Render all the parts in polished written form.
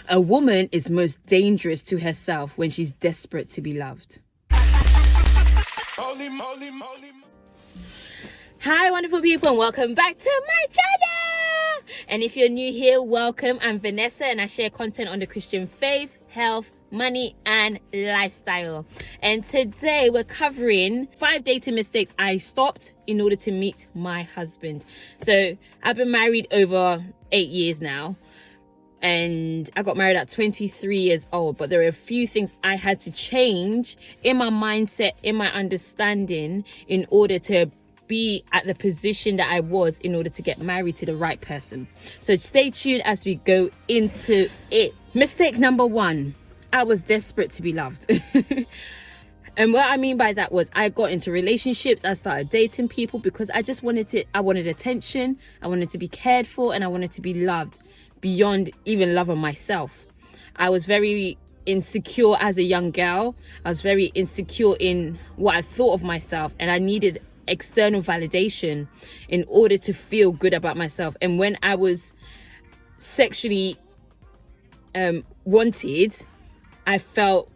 A woman is most dangerous to herself when she's desperate to be loved. Hi, wonderful people, and welcome back to my channel. And if you're new here, welcome. I'm Vanessa, and I share content on the Christian faith, health, money, and lifestyle. And today we're covering 5 dating mistakes I stopped in order to meet my husband. So I've been married over 8 years now, and I got married at 23 years old, but there are a few things I had to change in my mindset, in my understanding, in order to be at the position that I was in order to get married to the right person. So stay tuned as we go into it. Mistake number 1, I was desperate to be loved. And what I mean by that was I got into relationships, I started dating people because I wanted attention, I wanted to be cared for, and I wanted to be loved beyond even loving myself. I was very insecure as a young girl. I was very insecure in what I thought of myself, and I needed external validation in order to feel good about myself. And when I was sexually wanted, I felt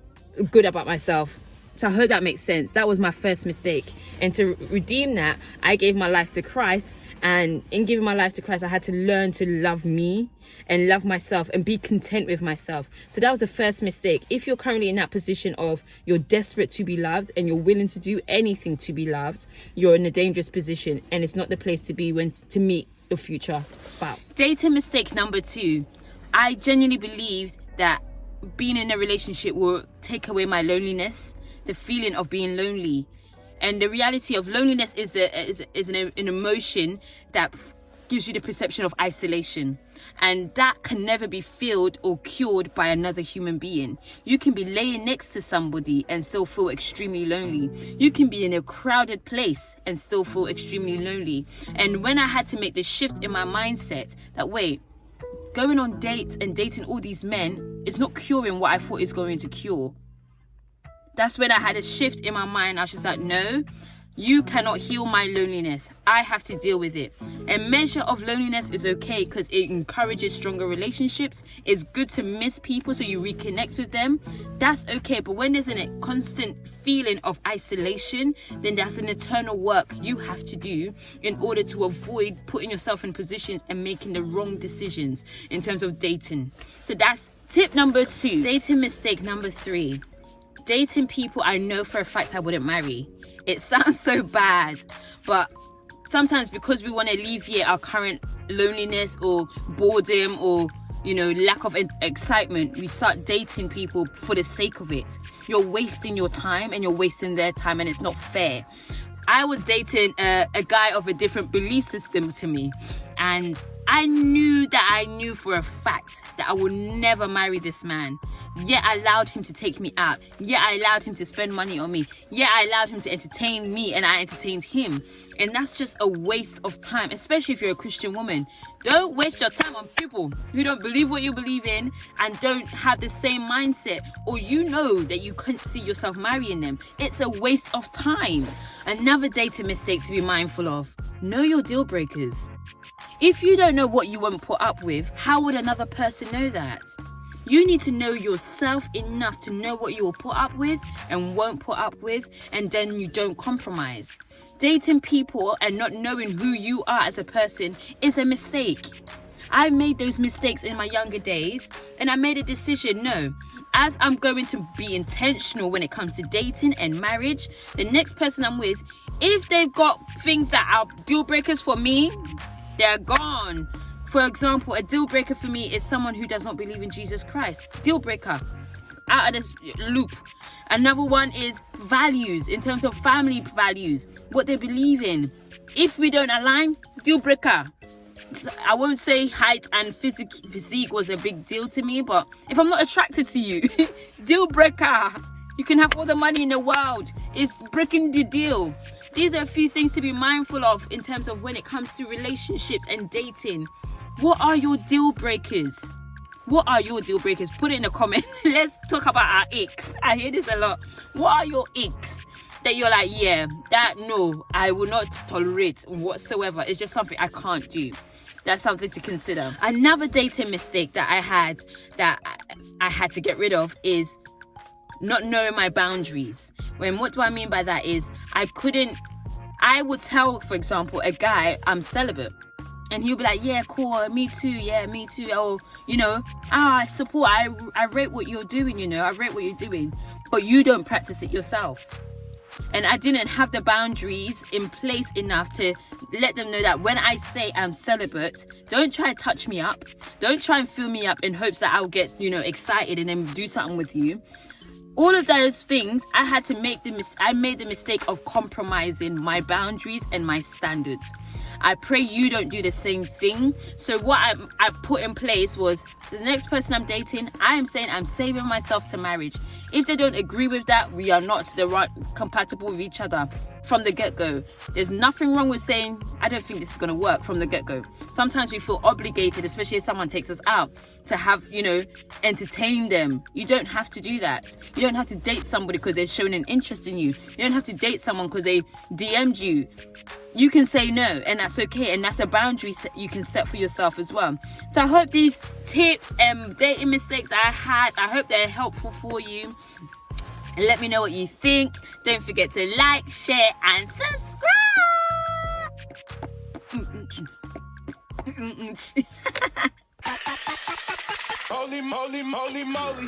good about myself. So I hope that makes sense. That was my first mistake. And to redeem that, I gave my life to Christ. And in giving my life to Christ, I had to learn to love me and love myself and be content with myself. So that was the first mistake. If you're currently in that position of you're desperate to be loved and you're willing to do anything to be loved, you're in a dangerous position, and it's not the place to be when to meet your future spouse. Dating mistake number 2. I genuinely believed that being in a relationship will take away my loneliness, the feeling of being lonely. And the reality of loneliness is an emotion that gives you the perception of isolation. And that can never be filled or cured by another human being. You can be laying next to somebody and still feel extremely lonely. You can be in a crowded place and still feel extremely lonely. And when I had to make the shift in my mindset that, wait, going on dates and dating all these men is not curing what I thought is going to cure. That's when I had a shift in my mind. I was just like, no, you cannot heal my loneliness. I have to deal with it. A measure of loneliness is okay because it encourages stronger relationships. It's good to miss people so you reconnect with them. That's okay. But when there's a constant feeling of isolation, then that's an eternal work you have to do in order to avoid putting yourself in positions and making the wrong decisions in terms of dating. So that's tip number 2. Dating mistake number 3. Dating people I know for a fact I wouldn't marry. It sounds so bad, but sometimes because we want to alleviate our current loneliness or boredom or, lack of excitement, we start dating people for the sake of it. You're wasting your time and you're wasting their time, and it's not fair. I was dating a guy of a different belief system to me, and I knew for a fact that I would never marry this man. Yet I allowed him to take me out. Yet I allowed him to spend money on me. Yet I allowed him to entertain me, and I entertained him. And that's just a waste of time, especially if you're a Christian woman. Don't waste your time on people who don't believe what you believe in and don't have the same mindset, or that you couldn't see yourself marrying them. It's a waste of time. Another dating mistake to be mindful of: know your deal breakers. If you don't know what you won't put up with, how would another person know that? You need to know yourself enough to know what you will put up with and won't put up with, and then you don't compromise. Dating people and not knowing who you are as a person is a mistake. I made those mistakes in my younger days, and I made a decision, no. As I'm going to be intentional when it comes to dating and marriage, the next person I'm with, if they've got things that are deal breakers for me, they're gone. For example, a deal breaker for me is someone who does not believe in Jesus Christ. Deal breaker. Out of this loop. Another one is values, in terms of family values, what they believe in. If we don't align, deal breaker. I won't say height and physique was a big deal to me, but if I'm not attracted to you, deal breaker. You can have all the money in the world. It's breaking the deal. These are a few things to be mindful of in terms of when it comes to relationships and dating. What are your deal breakers? What are your deal breakers? Put it in the comment. Let's talk about our icks. I hear this a lot. What are your icks that you're like, yeah, that no, I will not tolerate whatsoever. It's just something I can't do. That's something to consider. Another dating mistake that I had to get rid of is not knowing my boundaries. What do I mean by that is I would tell, for example, a guy I'm celibate, and he'll be like, yeah, cool, me too, yeah, me too. Oh, I support, I rate what you're doing, I rate what you're doing, but you don't practice it yourself. And I didn't have the boundaries in place enough to let them know that when I say I'm celibate, don't try to touch me up. Don't try and fill me up in hopes that I'll get, excited and then do something with you. All of those things, I made the mistake of compromising my boundaries and my standards. I pray you don't do the same thing. So what I put in place was, the next person I'm dating, I am saying I'm saving myself to marriage. If they don't agree with that, we are not compatible with each other from the get-go. There's nothing wrong with saying, I don't think this is going to work from the get-go. Sometimes we feel obligated, especially if someone takes us out, to have, entertain them. You don't have to do that. You don't have to date somebody because they've shown an interest in you. You don't have to date someone because they DM'd you. You can say no, and that's okay, and that's a boundary you can set for yourself as well. So I hope these tips and dating mistakes that I had, I hope they're helpful for you. And let me know what you think. Don't forget to like, share, and subscribe. Holy moly, moly, moly.